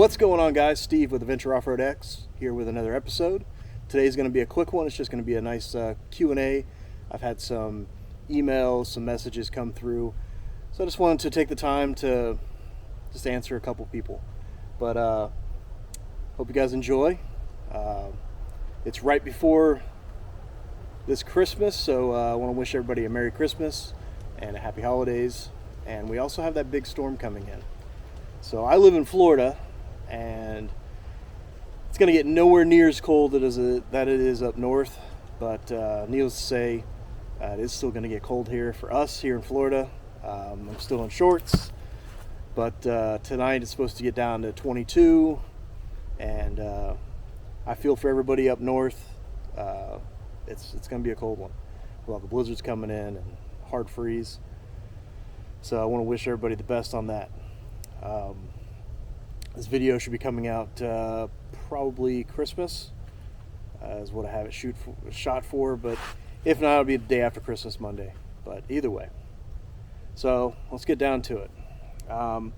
What's going on, guys? Steve with Adventure Off-Road X here with another episode. Today's going to be a quick one. It's just going to be a nice Q&A. I've had some emails, some messages come through, so I just wanted to take the time to just answer a couple people. But hope you guys enjoy. It's right before this Christmas, so I want to wish everybody a Merry Christmas and a Happy Holidays. And we also have that big storm coming in. So I live in Florida, and it's going to get nowhere near as cold that it is up north. But needless to say, it is still going to get cold here for us here in Florida. I'm still in shorts, but tonight it's supposed to get down to 22, and I feel for everybody up north. It's going to be a cold one. Well, the blizzard's coming in and hard freeze. So I want to wish everybody the best on that. This video should be coming out probably Christmas, is what I have it shot for, but if not, it'll be the day after Christmas, Monday. But either way. So let's get down to it. One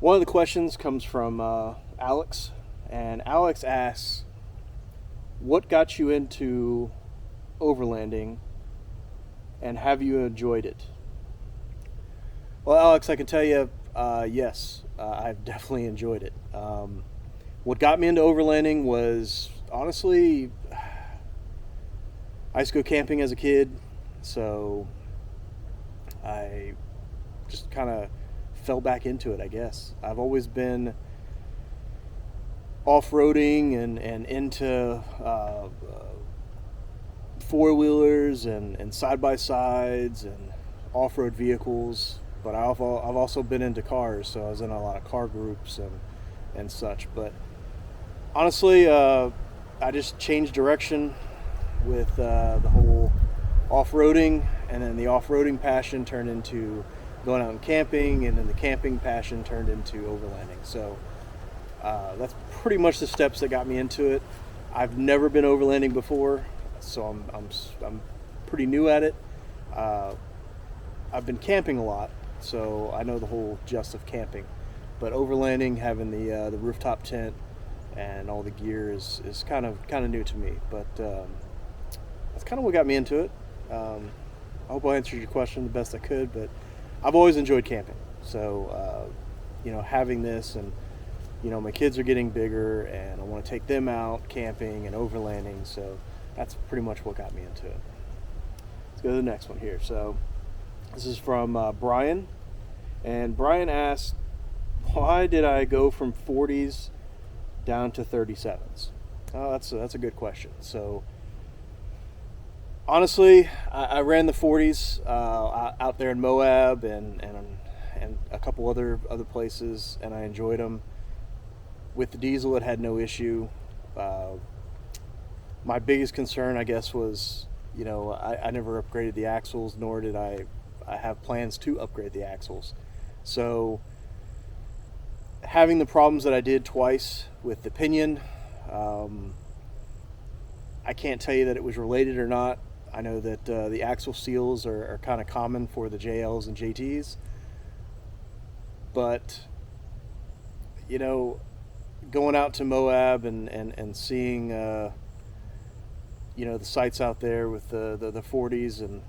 of the questions comes from Alex, and Alex asks, what got you into overlanding, and have you enjoyed it? Well, Alex, I can tell you, yes, I've definitely enjoyed it. What got me into overlanding was, honestly, I used to go camping as a kid, so I just kind of fell back into it, I guess. I've always been off-roading and into four-wheelers and side-by-sides and off-road vehicles. But I've also been into cars, so I was in a lot of car groups and such. But honestly, I just changed direction with the whole off-roading, and then the off-roading passion turned into going out and camping, and then the camping passion turned into overlanding. So that's pretty much the steps that got me into it. I've never been overlanding before, so I'm pretty new at it. I've been camping a lot, so I know the whole gist of camping, but overlanding, having the rooftop tent and all the gear is kind of new to me. But that's kind of what got me into it. I hope I answered your question the best I could, but I've always enjoyed camping. So having this, and my kids are getting bigger, and I want to take them out camping and overlanding. So that's pretty much what got me into it. Let's go to the next one here. So this is from Brian, and Brian asked, why did I go from 40s down to 37s? Oh, that's a good question. So honestly, I ran the 40s out there in Moab and a couple other places, and I enjoyed them. With the diesel, it had no issue. My biggest concern, I guess, was I never upgraded the axles, nor did I have plans to upgrade the axles. So having the problems that I did twice with the pinion, I can't tell you that it was related or not. I know that the axle seals are kind of common for the JLs and JTs, but going out to Moab and seeing the sites out there with the 40s, and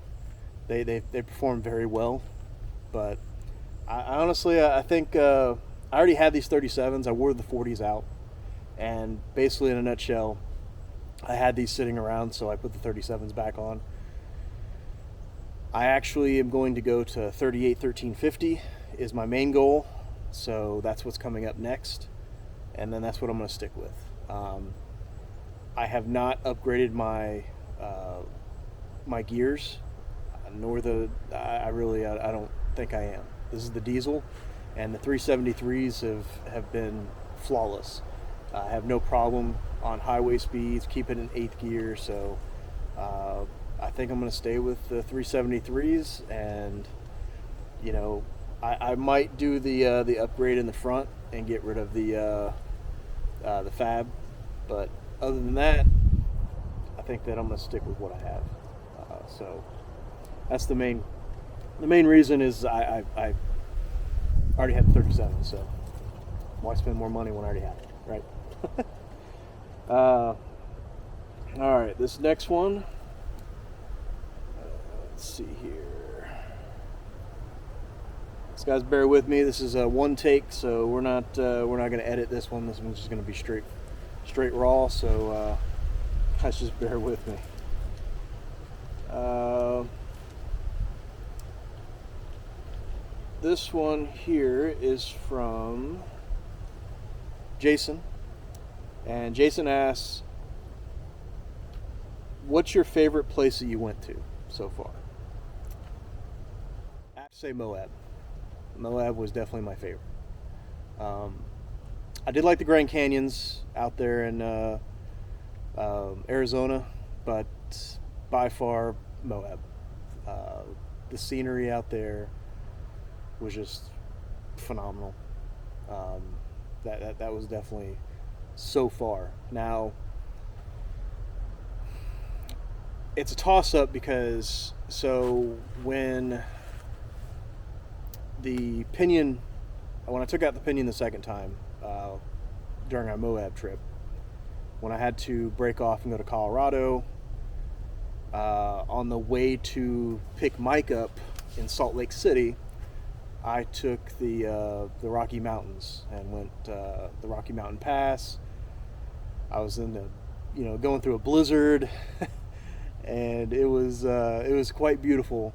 they perform very well. But I honestly, I think I already had these 37s. I wore the 40s out, and basically in a nutshell, I had these sitting around, so I put the 37s back on. I actually am going to go to 38 1350 is my main goal, so that's what's coming up next, and then that's what I'm going to stick with. I have not upgraded my my gears, nor I don't think I am. This is the diesel, and the 373s have been flawless. I have no problem on highway speeds, keep it in 8th gear, so I think I'm going to stay with the 373s, and I might do the upgrade in the front and get rid of the Fab, but other than that, I think that I'm going to stick with what I have. So that's the main reason is I already had 37, so Why spend more money when I already have it, right? All right, this next one. Let's see here. This guys, bear with me. This is a one take, so we're not going to edit this one. This one's just going to be straight raw. So guys, just bear with me. This one here is from Jason, and Jason asks, what's your favorite place that you went to so far? I have to say Moab. Moab was definitely my favorite. I did like the Grand Canyons out there in Arizona, but by far Moab. The scenery out there was just phenomenal. That was definitely so far. Now, it's a toss-up because when I took out the pinion the second time during our Moab trip, when I had to break off and go to Colorado, on the way to pick Mike up in Salt Lake City, I took the Rocky Mountains and went the Rocky Mountain Pass. I was going through a blizzard, and it was quite beautiful,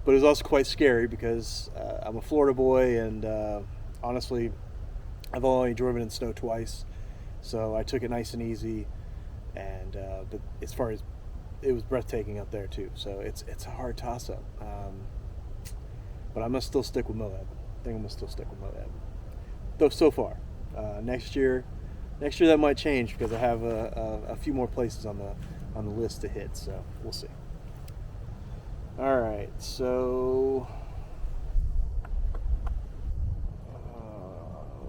but it was also quite scary because I'm a Florida boy, and honestly, I've only driven in snow twice, so I took it nice and easy. And but as far as it was breathtaking up there too, so it's a hard toss-up. But I'm gonna still stick with Moab. I think I'm gonna still stick with Moab. Though so far, next year that might change because I have a few more places on the list to hit. So we'll see. All right, so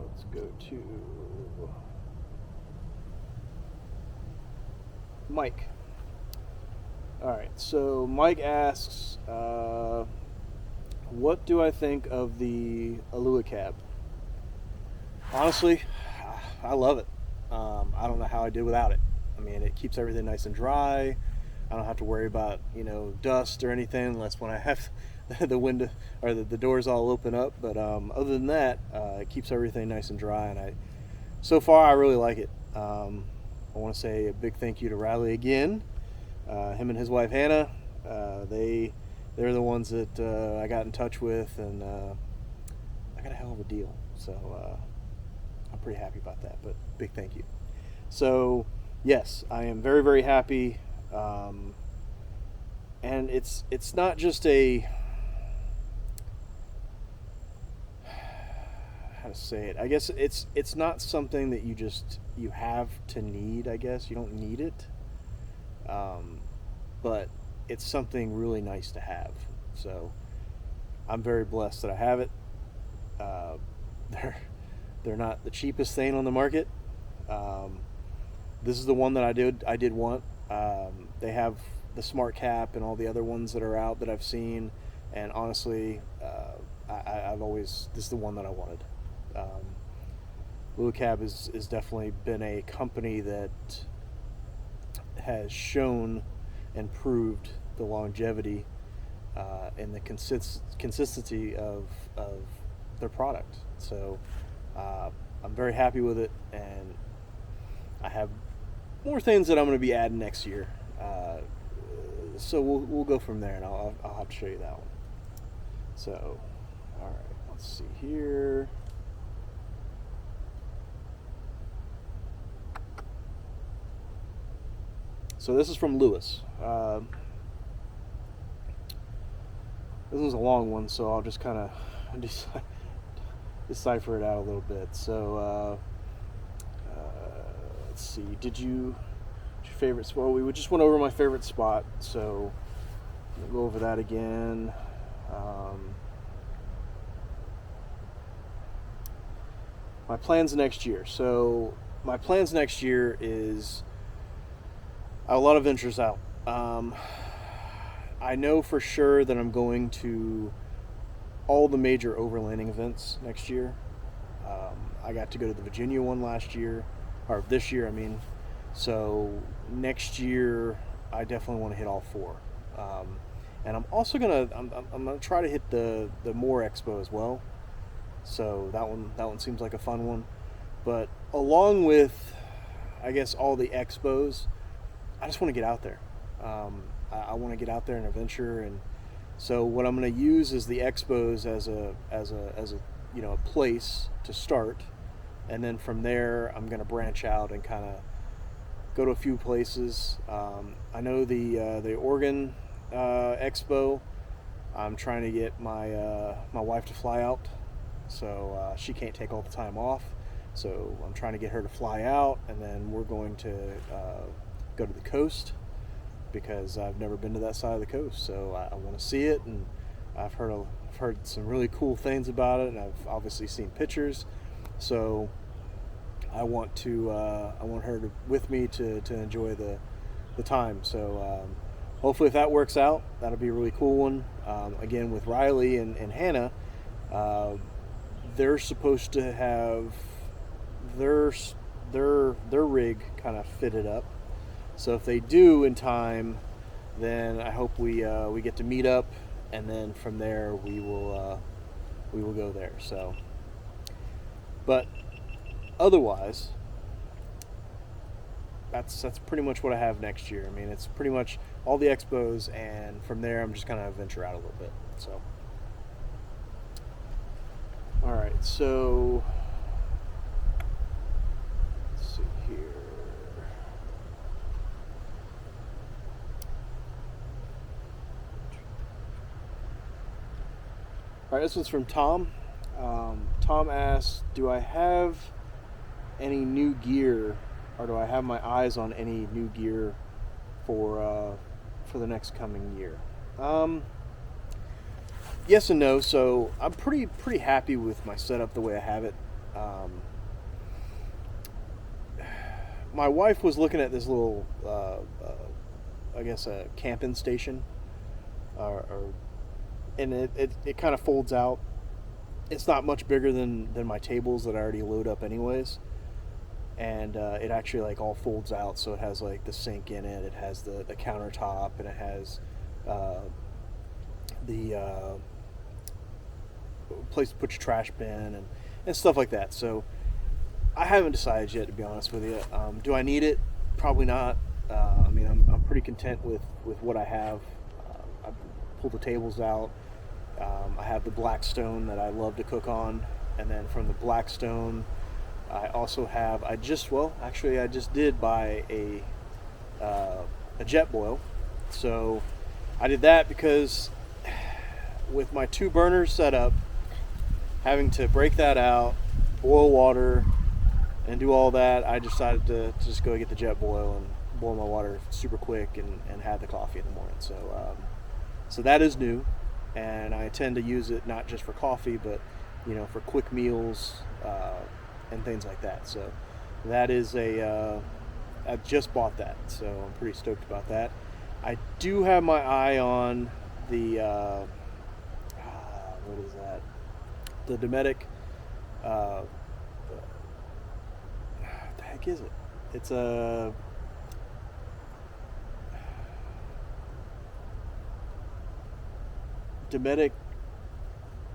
let's go to Mike. All right, so Mike asks, what do I think of the Alu-Cab? Honestly, I love it. I don't know how I did without it. I mean, it keeps everything nice and dry. I don't have to worry about dust or anything unless when I have the window or the doors all open up. But other than that, it keeps everything nice and dry. And so far, I really like it. I want to say a big thank you to Riley again. Him and his wife Hannah. They're the ones that I got in touch with, and I got a hell of a deal. So I'm pretty happy about that, but big thank you. So yes, I am very, very happy. And it's not just how to say it. I guess it's not something that you have to need. I guess you don't need it. But it's something really nice to have. So I'm very blessed that I have it. They're not the cheapest thing on the market. This is the one that I did want. They have the Smart Cap and all the other ones that are out that I've seen, and honestly, this is the one that I wanted. Alu-Cab is definitely been a company that has shown and proved the longevity and the consistency of their product. So I'm very happy with it, and I have more things that I'm going to be adding next year. So we'll go from there, and I'll have to show you that one. So, all right, let's see here. So this is from Lewis. This is a long one, so I'll just kind of decipher it out a little bit. So let's see. Your favorite spot? We just went over my favorite spot, so we'll go over that again. My plans next year. So my plans next year is I have a lot of interest out. I know for sure that I'm going to all the major overlanding events next year. I got to go to the Virginia one last year, or this year, I mean. So next year, I definitely want to hit all four. And I'm also I'm gonna try to hit the Moore Expo as well. So that one seems like a fun one. But along with, I guess, all the expos, I just want to get out there. I want to get out there and adventure, and so what I'm going to use is the expos as a a place to start, and then from there I'm going to branch out and kind of go to a few places. I know the Oregon Expo. I'm trying to get my wife to fly out, so she can't take all the time off. So I'm trying to get her to fly out, and then we're going to go to the coast because I've never been to that side of the coast. So I want to see it, and I've heard some really cool things about it, and I've obviously seen pictures. So I want her with me to enjoy the time. So hopefully, if that works out, that'll be a really cool one. Again, with Riley and Hannah, they're supposed to have their rig kind of fitted up. So if they do in time, then I hope we get to meet up, and then from there we will go there. So, but otherwise, that's pretty much what I have next year. I mean, it's pretty much all the expos, and from there I'm just gonna venture out a little bit. So, all right, so. All right, this one's from Tom. Tom asks, do I have any new gear, or do I have my eyes on any new gear for the next coming year? Yes and no. So I'm pretty happy with my setup the way I have it. My wife was looking at this little, I guess, a camping station, and it kind of folds out. It's not much bigger than my tables that I already load up anyways, and it actually like all folds out, so it has like the sink in it, it has the countertop, and it has the place to put your trash bin and stuff like that. So I haven't decided yet, to be honest with you. Do I need it? Probably not. I mean, I'm pretty content with what I have. I pulled the tables out. I have the Blackstone that I love to cook on, and then from the Blackstone, I also have. I just did buy a jet boil. So I did that because with my 2 burners set up, having to break that out, boil water, and do all that, I decided to just go get the jet boil and boil my water super quick and have the coffee in the morning. So that is new, and I intend to use it not just for coffee, but for quick meals and things like that. So that is I just bought that, so I'm pretty stoked about that. I do have my eye on the what is that? The Dometic. What the heck is it? It's a Dometic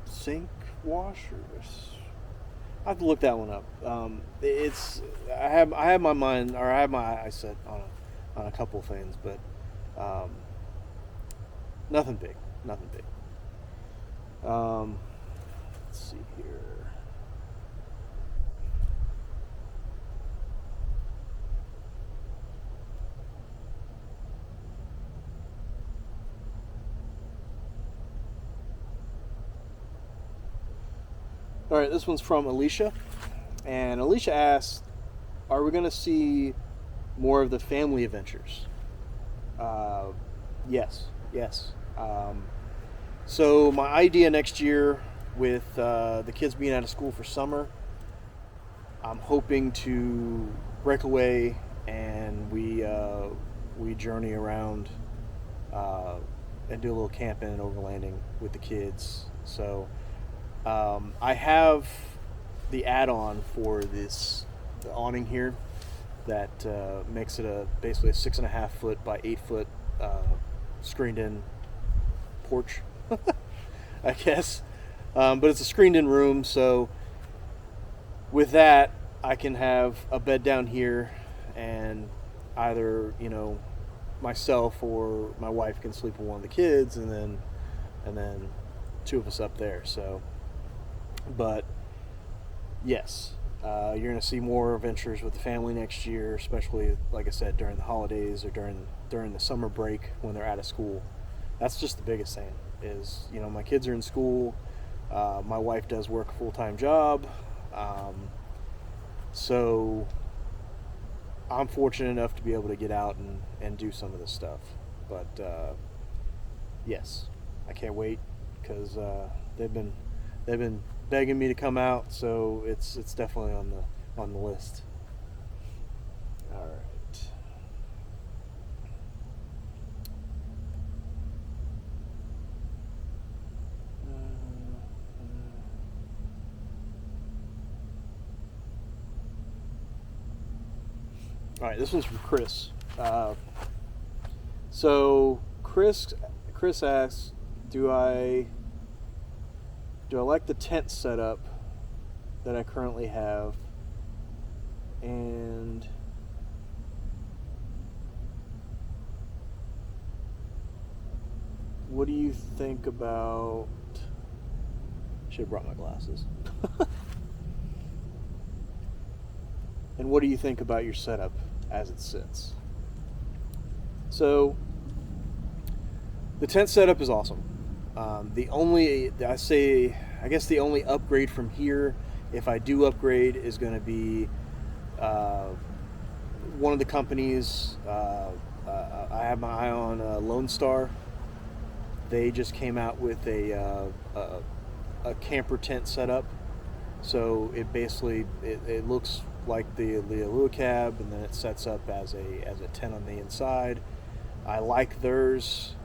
sink washer. I have to look that one up. I have my mind, or I have my eyes set on a couple of things, but nothing big. Let's see here. All right, this one's from Alicia, and Alicia asks, "Are we going to see more of the family adventures?" Yes. So my idea next year, with the kids being out of school for summer, I'm hoping to break away and we journey around and do a little camping and overlanding with the kids. So I have the add-on for the awning here that makes it basically a 6.5 foot by 8 foot screened-in porch, I guess. But it's a screened-in room, so with that, I can have a bed down here, and either myself or my wife can sleep with one of the kids, and then two of us up there. So, but yes, you're going to see more adventures with the family next year, especially, like I said, during the holidays or during the summer break when they're out of school. That's just the biggest thing is, my kids are in school. My wife does work a full-time job. So I'm fortunate enough to be able to get out and do some of this stuff. But yes, I can't wait because they've been begging me to come out, so it's definitely on the list. All right. All right, this one's from Chris. So Chris asks, do I like the tent setup that I currently have, and what do you think about? Should have brought my glasses. And what do you think about your setup as it sits? So the tent setup is awesome. The only upgrade from here, if I do upgrade, is going to be one of the companies. I have my eye on Lone Star. They just came out with a camper tent setup. So it basically it looks like the Alu-Cab, and then it sets up as a tent on the inside. I like theirs.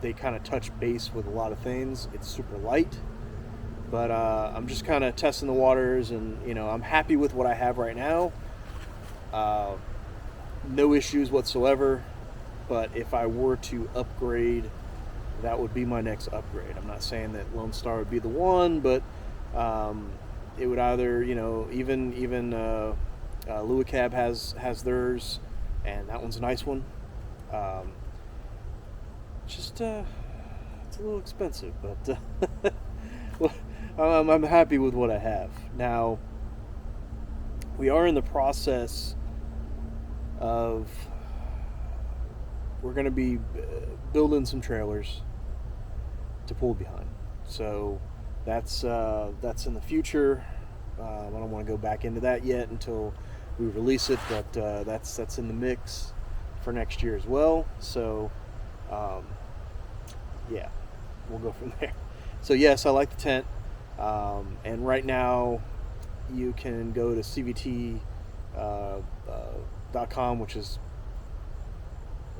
They kind of touch base with a lot of things. It's super light, but I'm just kind of testing the waters, and I'm happy with what I have right now. No issues whatsoever. But if I were to upgrade, that would be my next upgrade. I'm not saying that Lone Star would be the one, but it would either, even Alu-Cab has theirs, and that one's a nice one. It's a little expensive, but I'm happy with what I have. Now, we are in the process of, we're going to be building some trailers to pull behind. So that's in the future. I don't want to go back into that yet until we release it, but that's in the mix for next year as well. So yeah, we'll go from there. So yes, I like the tent, and right now you can go to cvt.com, which is,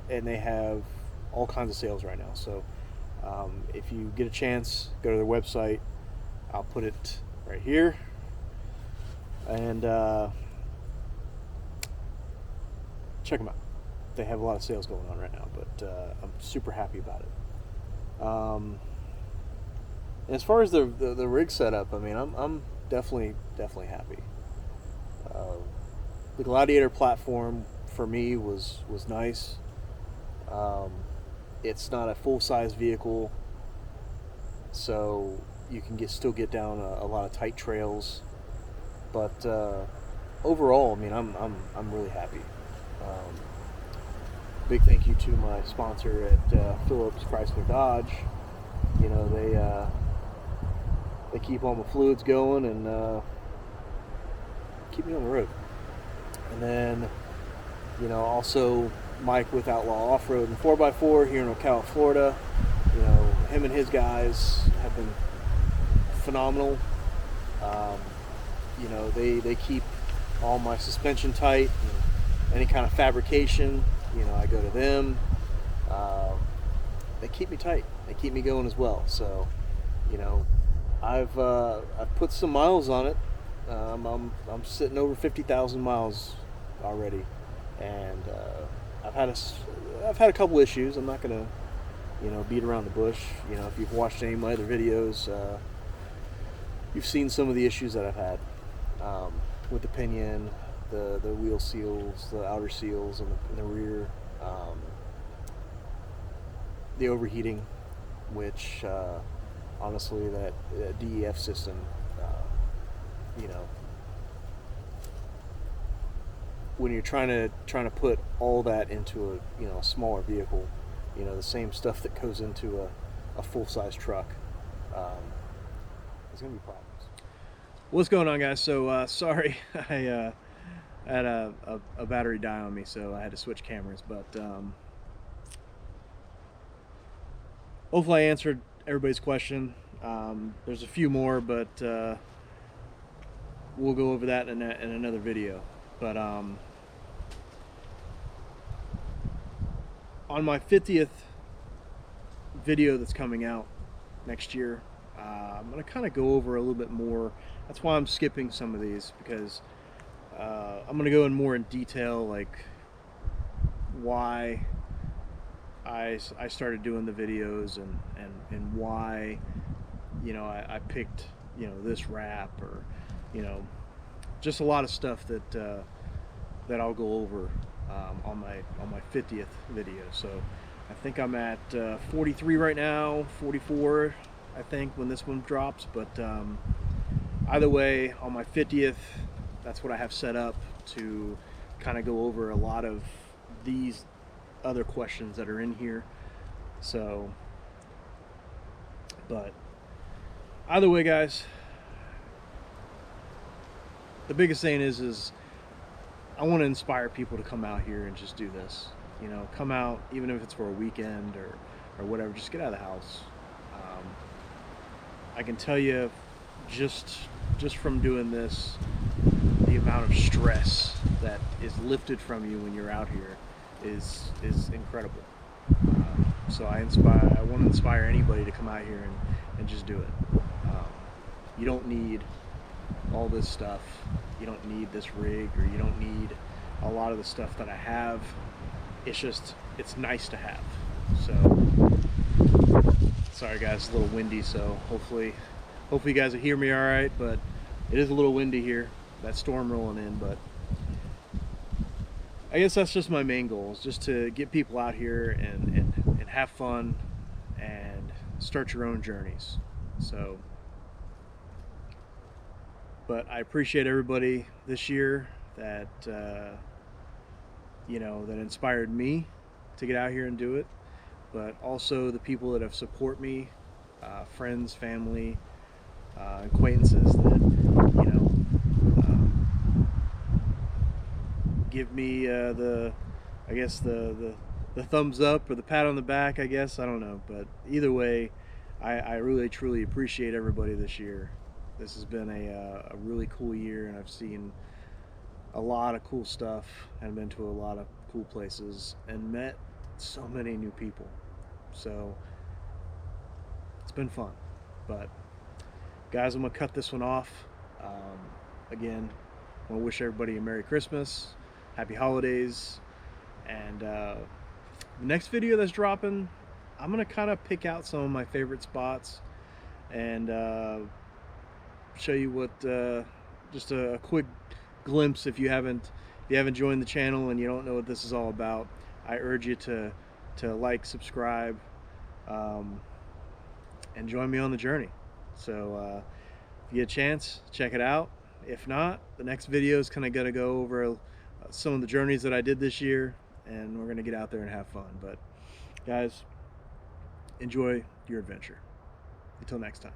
and they have all kinds of sales right now. So if you get a chance, go to their website. I'll put it right here, and check them out. They have a lot of sales going on right now, but I'm super happy about it. As far as the rig setup, I mean, I'm definitely happy. The Gladiator platform for me was nice. It's not a full-size vehicle, so you can still get down a lot of tight trails. But overall, I mean, I'm really happy. Big thank you to my sponsor at Phillips, Chrysler, Dodge. They keep all my fluids going and keep me on the road. And then, also Mike with Outlaw Offroad and 4x4 here in Ocala, Florida. Him and his guys have been phenomenal. They keep all my suspension tight. Any kind of fabrication, I go to them. They keep me tight. They keep me going as well. So, I've put some miles on it. I'm sitting over 50,000 miles already, and I've had a couple issues. I'm not gonna beat around the bush. If you've watched any of my other videos, you've seen some of the issues that I've had with the pinion, the wheel seals, the outer seals in the rear, the overheating, which honestly that DEF system, you know, when you're trying to put all that into a smaller vehicle, the same stuff that goes into a full-size truck, there's gonna be problems. What's going on, guys? So sorry, I had a battery die on me, so I had to switch cameras, but hopefully I answered everybody's question. There's a few more, but we'll go over that in another video. But on my 50th video that's coming out next year, I'm going to kind of go over a little bit more. That's why I'm skipping some of these, because I'm going to go in more in detail, like why I started doing the videos and why I picked this wrap, or just a lot of stuff that I'll go over on my 50th video. So I think I'm at 43 right now, 44 I think when this one drops, but either way, on my 50th, that's what I have set up to kind of go over a lot of these other questions that are in here. So, but either way, guys, the biggest thing is I want to inspire people to come out here and just do this. Come out, even if it's for a weekend or whatever. Just get out of the house. I can tell you, just from doing this, the amount of stress that is lifted from you when you're out here is incredible. So I want to inspire anybody to come out here and just do it. You don't need all this stuff. You don't need this rig, or you don't need a lot of the stuff that I have. It's nice to have. So sorry guys, it's a little windy, so hopefully you guys will hear me all right, but it is a little windy here, that storm rolling in. But I guess that's just my main goal, is just to get people out here and have fun and start your own journeys. So, but I appreciate everybody this year that that inspired me to get out here and do it, but also the people that have support me, friends, family, acquaintances that give me the thumbs up or the pat on the back, I guess. I don't know, but either way, I really truly appreciate everybody this year. This has been a really cool year, and I've seen a lot of cool stuff and been to a lot of cool places and met so many new people. So it's been fun. But guys, I'm gonna cut this one off. Again, I want to wish everybody a Merry Christmas, Happy Holidays, and the next video that's dropping, I'm gonna kind of pick out some of my favorite spots and show you what just a quick glimpse. If you haven't joined the channel and you don't know what this is all about, I urge you to like, subscribe, and join me on the journey. So if you get a chance, check it out. If not, the next video is kind of gonna go over some of the journeys that I did this year, and we're gonna get out there and have fun. But guys, enjoy your adventure. Until next time.